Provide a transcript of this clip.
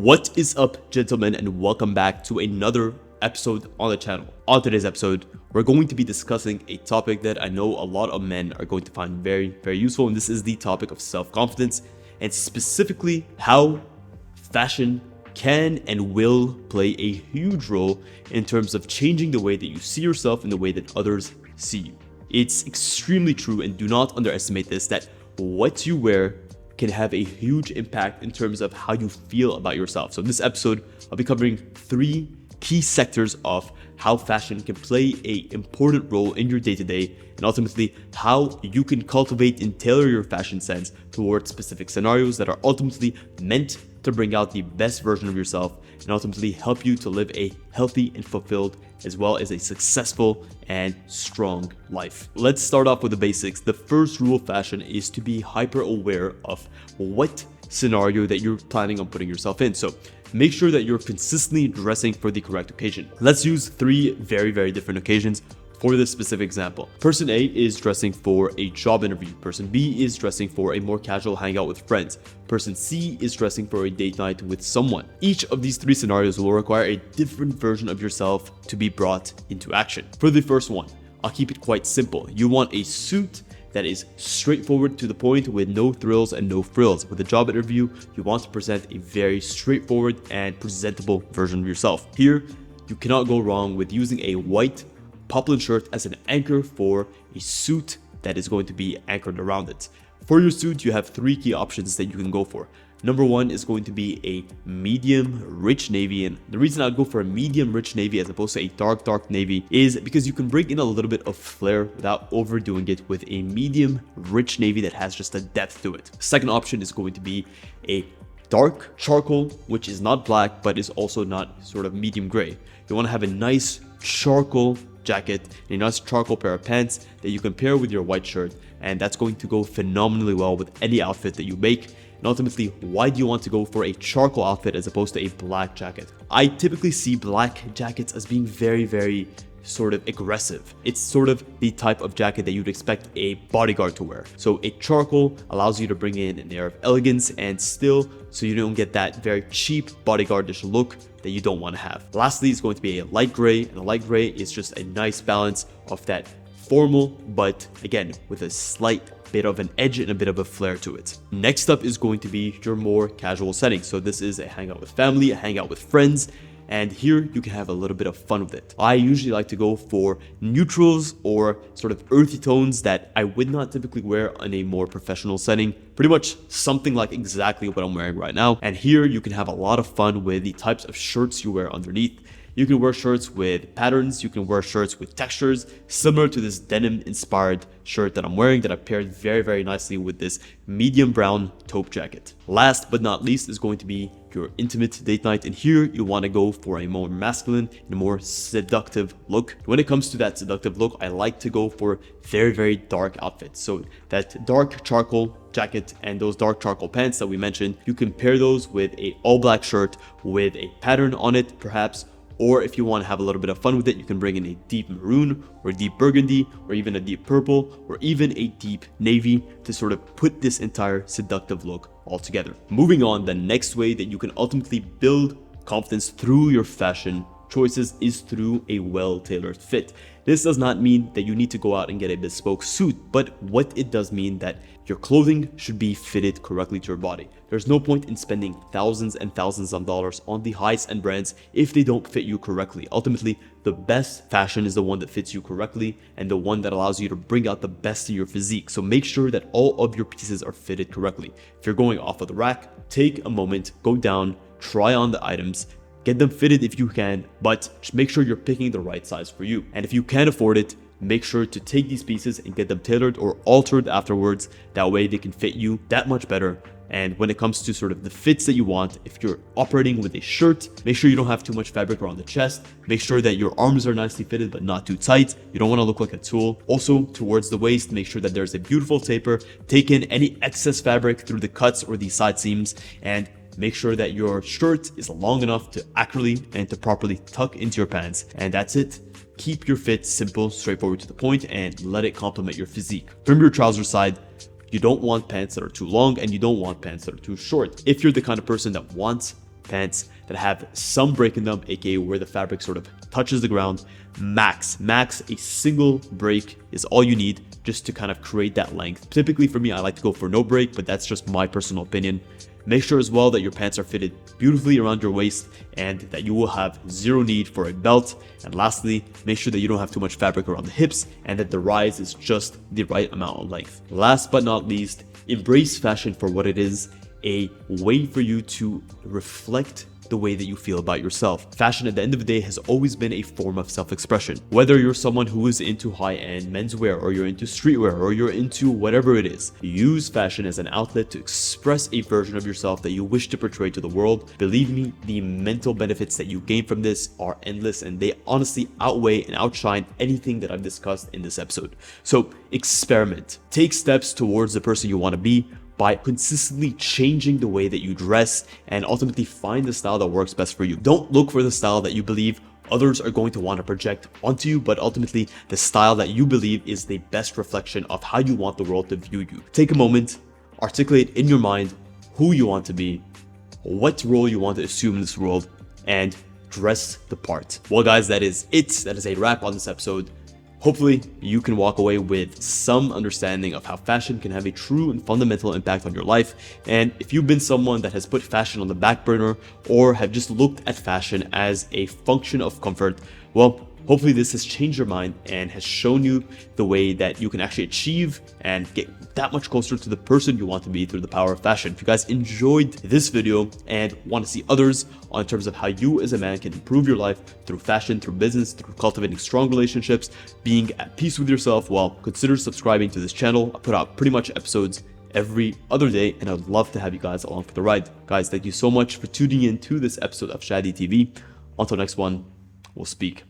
What is up, gentlemen, and welcome back to another episode on the channel. On today's episode, we're going to be discussing a topic that I know a lot of men are going to find very useful, and this is the topic of self-confidence, and specifically how fashion can and will play a huge role in terms of changing the way that you see yourself and the way that others see you. It's extremely true, and do not underestimate this, that what you wear can have a huge impact in terms of how you feel about yourself. So in this episode, I'll be covering 3 key sectors of how fashion can play an important role in your day-to-day, and ultimately how you can cultivate and tailor your fashion sense towards specific scenarios that are ultimately meant to bring out the best version of yourself and ultimately help you to live a healthy and fulfilled, as well as a successful and strong life. Let's start off with the basics. The first rule of fashion is to be hyper aware of what scenario that you're planning on putting yourself in. So make sure that you're consistently dressing for the correct occasion. Let's use 3 very different occasions for this specific example. Person A is dressing for a job interview. Person B is dressing for a more casual hangout with friends. Person C is dressing for a date night with someone. Each of these 3 scenarios will require a different version of yourself to be brought into action. For the first one, I'll keep it quite simple. You want a suit that is straightforward to the point with no thrills and no frills. With a job interview, you want to present a very straightforward and presentable version of yourself. Here, you cannot go wrong with using a white poplin shirt as an anchor for a suit that is going to be anchored around it. For your suit, you have 3 key options that you can go for. Number 1 is going to be a medium rich navy, and the reason I'd go for a medium rich navy as opposed to a dark navy is because you can bring in a little bit of flair without overdoing it with a medium rich navy that has just a depth to it. Second option is going to be a dark charcoal, which is not black but is also not sort of medium gray. You want to have a nice charcoal jacket and a nice charcoal pair of pants that you can pair with your white shirt, and that's going to go phenomenally well with any outfit that you make. And ultimately, why do you want to go for a charcoal outfit as opposed to a black jacket? I typically see black jackets as being very sort of aggressive. It's sort of the type of jacket that you'd expect a bodyguard to wear. So a charcoal allows you to bring in an air of elegance and still so you don't get that very cheap bodyguardish look that you don't want to have. Lastly, it's going to be a light gray, and a light gray is just a nice balance of that formal, but again, with a slight bit of an edge and a bit of a flair to it. Next up is going to be your more casual setting. So this is a hangout with family, a hangout with friends, and here you can have a little bit of fun with it. I usually like to go for neutrals or sort of earthy tones that I would not typically wear in a more professional setting. Pretty much something like exactly what I'm wearing right now. And here you can have a lot of fun with the types of shirts you wear underneath. You can wear shirts with patterns, you can wear shirts with textures, similar to this denim inspired shirt that I'm wearing that I paired very nicely with this medium brown taupe jacket. Last but not least is going to be your intimate date night, and here you want to go for a more masculine and a more seductive look. When it comes to that seductive look, I like to go for very dark outfits. So that dark charcoal jacket and those dark charcoal pants that we mentioned, you can pair those with a all black shirt with a pattern on it perhaps. Or if you want to have a little bit of fun with it, you can bring in a deep maroon or deep burgundy or even a deep purple or even a deep navy to sort of put this entire seductive look all together. Moving on, the next way that you can ultimately build confidence through your fashion choices is through a well-tailored fit. This does not mean that you need to go out and get a bespoke suit, but what it does mean that your clothing should be fitted correctly to your body. There's no point in spending thousands and thousands of dollars on the highest end brands if they don't fit you correctly. Ultimately, the best fashion is the one that fits you correctly and the one that allows you to bring out the best of your physique. So make sure that all of your pieces are fitted correctly. If you're going off of the rack, take a moment, go down, try on the items, get them fitted if you can, but make sure you're picking the right size for you. And if you can't afford it, make sure to take these pieces and get them tailored or altered afterwards. That way they can fit you that much better. And when it comes to sort of the fits that you want, if you're operating with a shirt, make sure you don't have too much fabric around the chest. Make sure that your arms are nicely fitted but not too tight. You don't want to look like a tool. Also, towards the waist, make sure that there's a beautiful taper. Take in any excess fabric through the cuts or the side seams, and make sure that your shirt is long enough to accurately and to properly tuck into your pants. And that's it. Keep your fit simple, straightforward to the point, and let it complement your physique. From your trouser side, you don't want pants that are too long and you don't want pants that are too short. If you're the kind of person that wants pants that have some break in them, aka where the fabric sort of touches the ground. Max a single break is all you need just to kind of create that length. Typically for me, I like to go for no break, but that's just my personal opinion. Make sure as well that your pants are fitted beautifully around your waist and that you will have zero need for a belt. And lastly, make sure that you don't have too much fabric around the hips and that the rise is just the right amount of length. Last but not least, embrace fashion for what it is, a way for you to reflect the way that you feel about yourself. Fashion at the end of the day has always been a form of self-expression. Whether you're someone who is into high-end menswear or you're into streetwear or you're into whatever it is, use fashion as an outlet to express a version of yourself that you wish to portray to the world. Believe me, the mental benefits that you gain from this are endless and they honestly outweigh and outshine anything that I've discussed in this episode. So experiment. Take steps towards the person you want to be by consistently changing the way that you dress and ultimately find the style that works best for you. Don't look for the style that you believe others are going to want to project onto you, but ultimately the style that you believe is the best reflection of how you want the world to view you. Take a moment, articulate in your mind who you want to be, what role you want to assume in this world, and dress the part. Well guys, that is it. That is a wrap on this episode. Hopefully, you can walk away with some understanding of how fashion can have a true and fundamental impact on your life. And if you've been someone that has put fashion on the back burner or have just looked at fashion as a function of comfort, well, hopefully this has changed your mind and has shown you the way that you can actually achieve and get that much closer to the person you want to be through the power of fashion. If you guys enjoyed this video and want to see others on terms of how you as a man can improve your life through fashion, through business, through cultivating strong relationships, being at peace with yourself, well, consider subscribing to this channel. I put out pretty much episodes every other day and I'd love to have you guys along for the ride. Guys, thank you so much for tuning in to this episode of Shadi TV. Until next one, we'll speak.